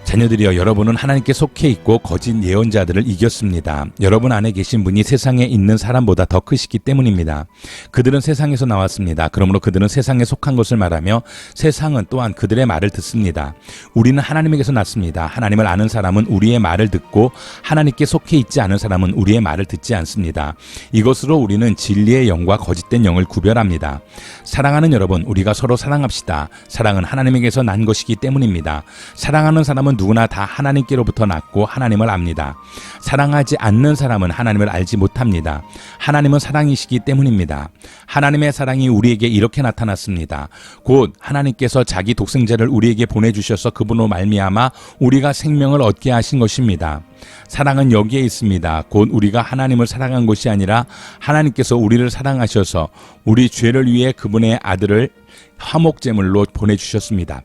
자녀들이여, 여러분은 하나님께 속해 있고 거짓 예언자들을 이겼습니다. 여러분 안에 계신 분이 세상에 있는 사람보다 더 크시기 때문입니다. 그들은 세상에서 나왔습니다. 그러므로 그들은 세상에 속한 것을 말하며 세상은 또한 그들의 말을 듣습니다. 우리는 하나님에게서 났습니다. 하나님을 아는 사람은 우리의 말을 듣고 하나님께 속해 있지 않은 사람은 우리의 말을 듣지 않습니다. 이것으로 우리는 진리의 영과 거짓된 영을 구별합니다. 사랑하는 여러분, 우리가 서로 사랑합시다. 사랑은 하나님에게서 난 것이기 때문입니다. 사랑하는 사람은 누구나 다 하나님께로부터 났고 하나님을 압니다. 사랑하지 않는 사람은 하나님을 알지 못합니다. 하나님은 사랑이시기 때문입니다. 하나님의 사랑이 우리에게 이렇게 나타났습니다. 곧 하나님께서 자기 독생자를 우리에게 보내주셔서 그분으로 말미암아 우리가 생명을 얻게 하신 것입니다. 사랑은 여기에 있습니다. 곧 우리가 하나님을 사랑한 것이 아니라 하나님께서 우리를 사랑하셔서 우리 죄를 위해 그분의 아들을 화목제물로 보내주셨습니다.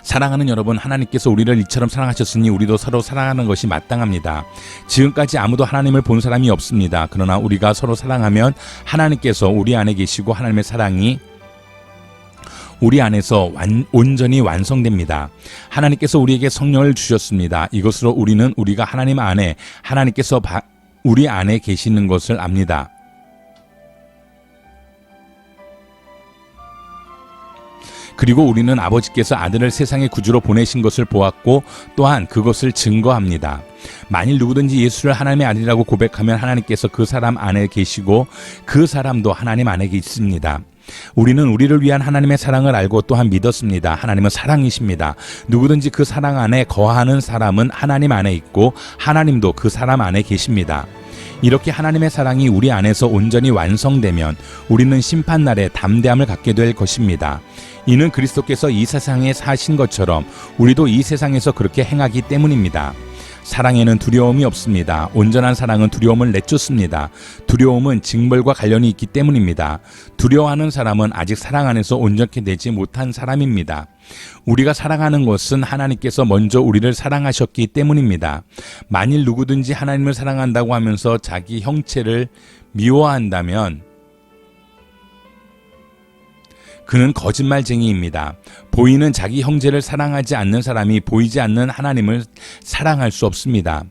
사랑하는 여러분, 하나님께서 우리를 이처럼 사랑하셨으니 우리도 서로 사랑하는 것이 마땅합니다. 지금까지 아무도 하나님을 본 사람이 없습니다. 그러나 우리가 서로 사랑하면 하나님께서 우리 안에 계시고 하나님의 사랑이 우리 안에서 온전히 완성됩니다. 하나님께서 우리에게 성령을 주셨습니다. 이것으로 우리는 우리가 하나님 안에 하나님께서 우리 안에 계시는 것을 압니다. 그리고 우리는 아버지께서 아들을 세상의 구주로 보내신 것을 보았고 또한 그것을 증거합니다. 만일 누구든지 예수를 하나님의 아들이라고 고백하면 하나님께서 그 사람 안에 계시고 그 사람도 하나님 안에 있습니다. 우리는 우리를 위한 하나님의 사랑을 알고 또한 믿었습니다. 하나님은 사랑이십니다. 누구든지 그 사랑 안에 거하는 사람은 하나님 안에 있고 하나님도 그 사람 안에 계십니다. 이렇게 하나님의 사랑이 우리 안에서 온전히 완성되면 우리는 심판날에 담대함을 갖게 될 것입니다. 이는 그리스도께서 이 세상에 사신 것처럼 우리도 이 세상에서 그렇게 행하기 때문입니다. 사랑에는 두려움이 없습니다. 온전한 사랑은 두려움을 내쫓습니다. 두려움은 징벌과 관련이 있기 때문입니다. 두려워하는 사람은 아직 사랑 안에서 온전히 되지 못한 사람입니다. 우리가 사랑하는 것은 하나님께서 먼저 우리를 사랑하셨기 때문입니다. 만일 누구든지 하나님을 사랑한다고 하면서 자기 형체를 미워한다면 그는 거짓말쟁이입니다. 보이는 자기 형제를 사랑하지 않는 사람이 보이지 않는 하나님을 사랑할 수 없습니다.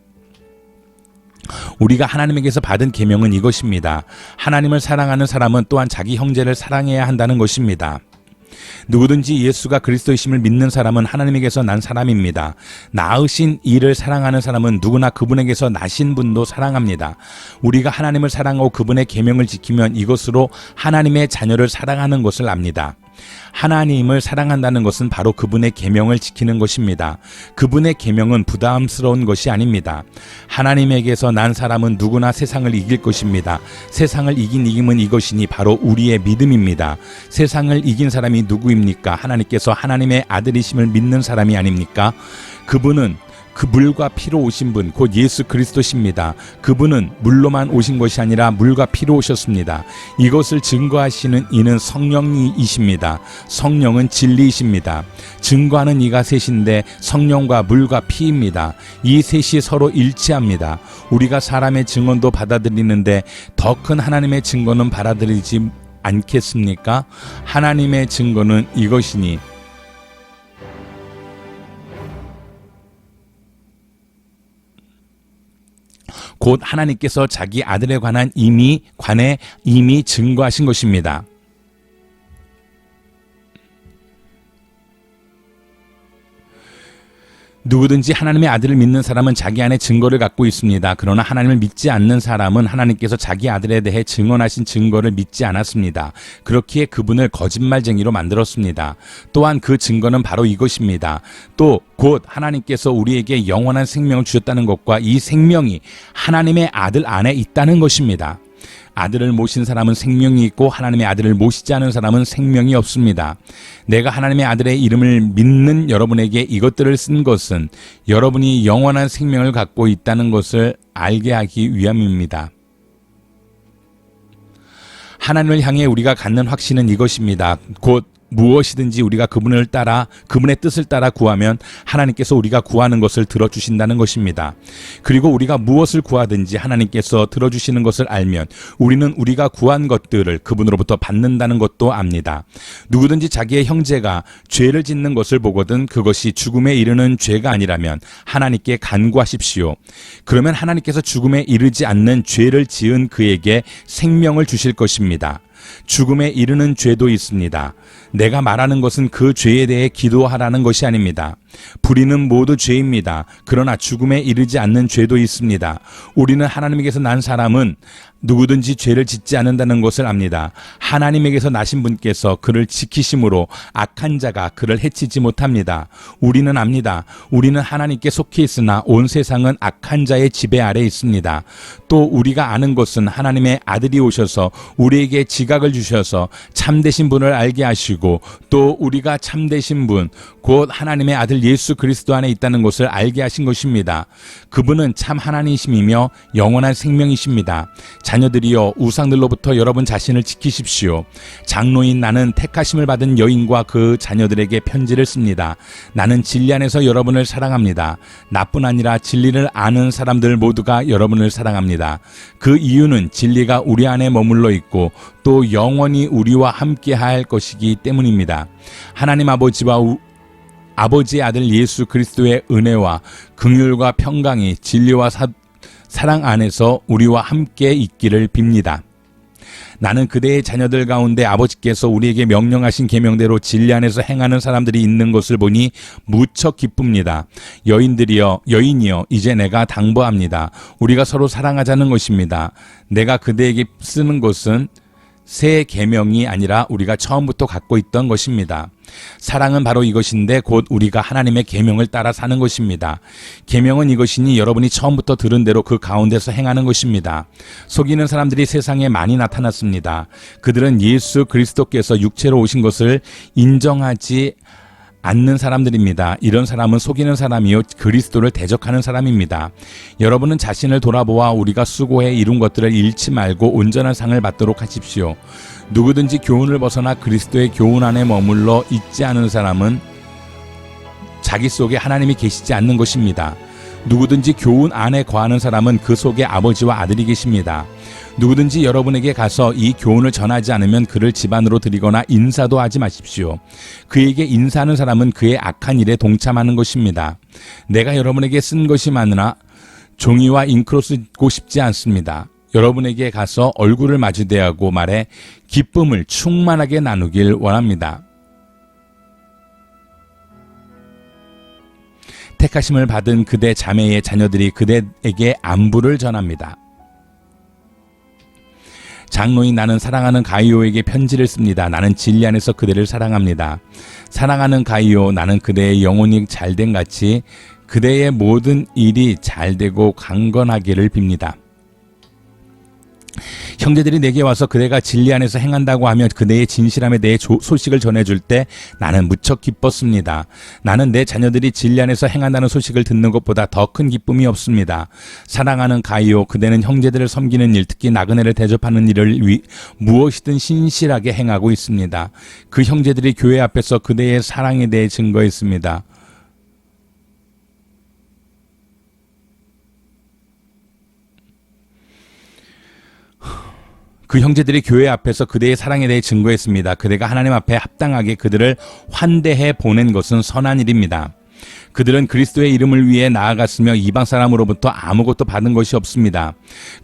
우리가 하나님에게서 받은 계명은 이것입니다. 하나님을 사랑하는 사람은 또한 자기 형제를 사랑해야 한다는 것입니다. 누구든지 예수가 그리스도이심을 믿는 사람은 하나님에게서 난 사람입니다. 낳으신 이를 사랑하는 사람은 누구나 그분에게서 나신 분도 사랑합니다. 우리가 하나님을 사랑하고 그분의 계명을 지키면 이것으로 하나님의 자녀를 사랑하는 것을 압니다. 하나님을 사랑한다는 것은 바로 그분의 계명을 지키는 것입니다. 그분의 계명은 부담스러운 것이 아닙니다. 하나님에게서 난 사람은 누구나 세상을 이길 것입니다. 세상을 이긴 이김은 이것이니 바로 우리의 믿음입니다. 세상을 이긴 사람이 누구입니까? 하나님께서 하나님의 아들이심을 믿는 사람이 아닙니까? 그분은 그 물과 피로 오신 분, 곧 예수 그리스도십니다. 그분은 물로만 오신 것이 아니라 물과 피로 오셨습니다. 이것을 증거하시는 이는 성령이십니다. 성령은 진리이십니다. 증거하는 이가 셋인데 성령과 물과 피입니다. 이 셋이 서로 일치합니다. 우리가 사람의 증언도 받아들이는데 더 큰 하나님의 증거는 받아들이지 않겠습니까? 하나님의 증거는 이것이니 곧 하나님께서 자기 아들에 관해 이미 증거하신 것입니다. 누구든지 하나님의 아들을 믿는 사람은 자기 안에 증거를 갖고 있습니다. 그러나 하나님을 믿지 않는 사람은 하나님께서 자기 아들에 대해 증언하신 증거를 믿지 않았습니다. 그렇기에 그분을 거짓말쟁이로 만들었습니다. 또한 그 증거는 바로 이것입니다. 또 곧 하나님께서 우리에게 영원한 생명을 주셨다는 것과 이 생명이 하나님의 아들 안에 있다는 것입니다. 아들을 모신 사람은 생명이 있고 하나님의 아들을 모시지 않은 사람은 생명이 없습니다. 내가 하나님의 아들의 이름을 믿는 여러분에게 이것들을 쓴 것은 여러분이 영원한 생명을 갖고 있다는 것을 알게 하기 위함입니다. 하나님을 향해 우리가 갖는 확신은 이것입니다. 곧 무엇이든지 우리가 그분의 뜻을 따라 구하면 하나님께서 우리가 구하는 것을 들어주신다는 것입니다. 그리고 우리가 무엇을 구하든지 하나님께서 들어주시는 것을 알면 우리는 우리가 구한 것들을 그분으로부터 받는다는 것도 압니다. 누구든지 자기의 형제가 죄를 짓는 것을 보거든 그것이 죽음에 이르는 죄가 아니라면 하나님께 간구하십시오. 그러면 하나님께서 죽음에 이르지 않는 죄를 지은 그에게 생명을 주실 것입니다. 죽음에 이르는 죄도 있습니다. 내가 말하는 것은 그 죄에 대해 기도하라는 것이 아닙니다. 불의는 모두 죄입니다. 그러나 죽음에 이르지 않는 죄도 있습니다. 우리는 하나님에게서 난 사람은 누구든지 죄를 짓지 않는다는 것을 압니다. 하나님에게서 나신 분께서 그를 지키심으로 악한 자가 그를 해치지 못합니다. 우리는 압니다. 우리는 하나님께 속해 있으나 온 세상은 악한 자의 지배 아래 있습니다. 또 우리가 아는 것은 하나님의 아들이 오셔서 우리에게 지각을 주셔서 참되신 분을 알게 하시고 또 우리가 참되신 분, 곧 하나님의 아들 예수 그리스도 안에 있다는 것을 알게 하신 것입니다. 그분은 참 하나님이시며 영원한 생명이십니다. 자녀들이여 우상들로부터 여러분 자신을 지키십시오. 장로인 나는 택하심을 받은 여인과 그 자녀들에게 편지를 씁니다. 나는 진리 안에서 여러분을 사랑합니다. 나뿐 아니라 진리를 아는 사람들 모두가 여러분을 사랑합니다. 그 이유는 진리가 우리 안에 머물러 있고 또 영원히 우리와 함께 할 것이기 때문입니다. 하나님 아버지와 아버지의 아들 예수 그리스도의 은혜와 긍휼과 평강이 진리와 사랑 안에서 우리와 함께 있기를 빕니다. 나는 그대의 자녀들 가운데 아버지께서 우리에게 명령하신 계명대로 진리 안에서 행하는 사람들이 있는 것을 보니 무척 기쁩니다. 여인이여 이제 내가 당부합니다. 우리가 서로 사랑하자는 것입니다. 내가 그대에게 쓰는 것은 새 계명이 아니라 우리가 처음부터 갖고 있던 것입니다. 사랑은 바로 이것인데 곧 우리가 하나님의 계명을 따라 사는 것입니다. 계명은 이것이니 여러분이 처음부터 들은 대로 그 가운데서 행하는 것입니다. 속이는 사람들이 세상에 많이 나타났습니다. 그들은 예수 그리스도께서 육체로 오신 것을 인정하지 않는 사람들입니다. 이런 사람은 속이는 사람이요 그리스도를 대적하는 사람입니다. 여러분은 자신을 돌아보아 우리가 수고해 이룬 것들을 잃지 말고 온전한 상을 받도록 하십시오. 누구든지 교훈을 벗어나 그리스도의 교훈 안에 머물러 있지 않은 사람은 자기 속에 하나님이 계시지 않는 것입니다. 누구든지 교훈 안에 거하는 사람은 그 속에 아버지와 아들이 계십니다. 누구든지 여러분에게 가서 이 교훈을 전하지 않으면 그를 집안으로 들이거나 인사도 하지 마십시오. 그에게 인사하는 사람은 그의 악한 일에 동참하는 것입니다. 내가 여러분에게 쓴 것이 많으나 종이와 잉크로 쓰고 싶지 않습니다. 여러분에게 가서 얼굴을 마주대하고 말해 기쁨을 충만하게 나누길 원합니다. 택하심을 받은 그대 자매의 자녀들이 그대에게 안부를 전합니다. 장로인 나는 사랑하는 가이오에게 편지를 씁니다. 나는 진리 안에서 그대를 사랑합니다. 사랑하는 가이오, 나는 그대의 영혼이 잘된 같이 그대의 모든 일이 잘되고 강건하기를 빕니다. 형제들이 내게 와서 그대가 진리 안에서 행한다고 하며 그대의 진실함에 대해 소식을 전해줄 때 나는 무척 기뻤습니다. 나는 내 자녀들이 진리 안에서 행한다는 소식을 듣는 것보다 더 큰 기쁨이 없습니다. 사랑하는 가이오, 그대는 형제들을 섬기는 일, 특히 나그네를 대접하는 일을 무엇이든 신실하게 행하고 있습니다. 그 형제들이 교회 앞에서 그대의 사랑에 대해 증거했습니다. 그 형제들이 교회 앞에서 그대의 사랑에 대해 증거했습니다. 그대가 하나님 앞에 합당하게 그들을 환대해 보낸 것은 선한 일입니다. 그들은 그리스도의 이름을 위해 나아갔으며 이방 사람으로부터 아무것도 받은 것이 없습니다.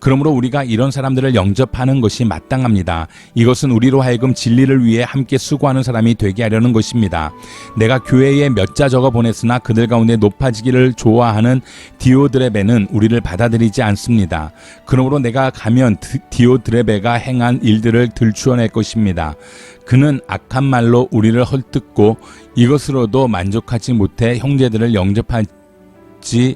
그러므로 우리가 이런 사람들을 영접하는 것이 마땅합니다. 이것은 우리로 하여금 진리를 위해 함께 수고하는 사람이 되게 하려는 것입니다. 내가 교회에 몇 자 적어 보냈으나 그들 가운데 높아지기를 좋아하는 디오드레베는 우리를 받아들이지 않습니다. 그러므로 내가 가면 디오드레베가 행한 일들을 들추어낼 것입니다. 그는 악한 말로 우리를 헐뜯고 이것으로도 만족하지 못해 형제들을 영접하지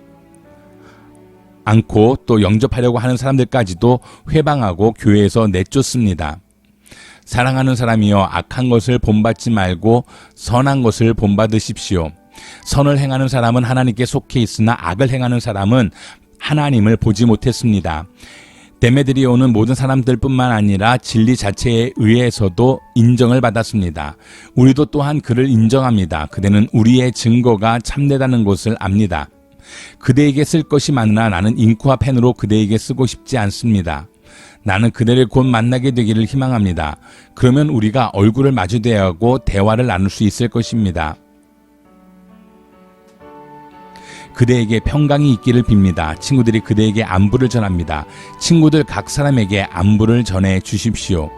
않고 또 영접하려고 하는 사람들까지도 회방하고 교회에서 내쫓습니다. 사랑하는 사람이여, 악한 것을 본받지 말고 선한 것을 본받으십시오. 선을 행하는 사람은 하나님께 속해 있으나 악을 행하는 사람은 하나님을 보지 못했습니다. 데메드리오는 모든 사람들뿐만 아니라 진리 자체에 의해서도 인정을 받았습니다. 우리도 또한 그를 인정합니다. 그대는 우리의 증거가 참되다는 것을 압니다. 그대에게 쓸 것이 많으나 나는 잉크와 펜으로 그대에게 쓰고 싶지 않습니다. 나는 그대를 곧 만나게 되기를 희망합니다. 그러면 우리가 얼굴을 마주대하고 대화를 나눌 수 있을 것입니다. 그대에게 평강이 있기를 빕니다. 친구들이 그대에게 안부를 전합니다. 친구들 각 사람에게 안부를 전해 주십시오.